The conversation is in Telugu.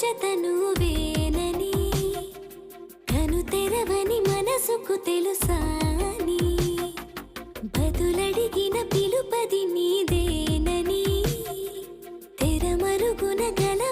జతను వేనని కను తెరవని మనసుకు తెలుసాని బదులడిగిన పిలుపది నీదేనని తెరమరుగున గల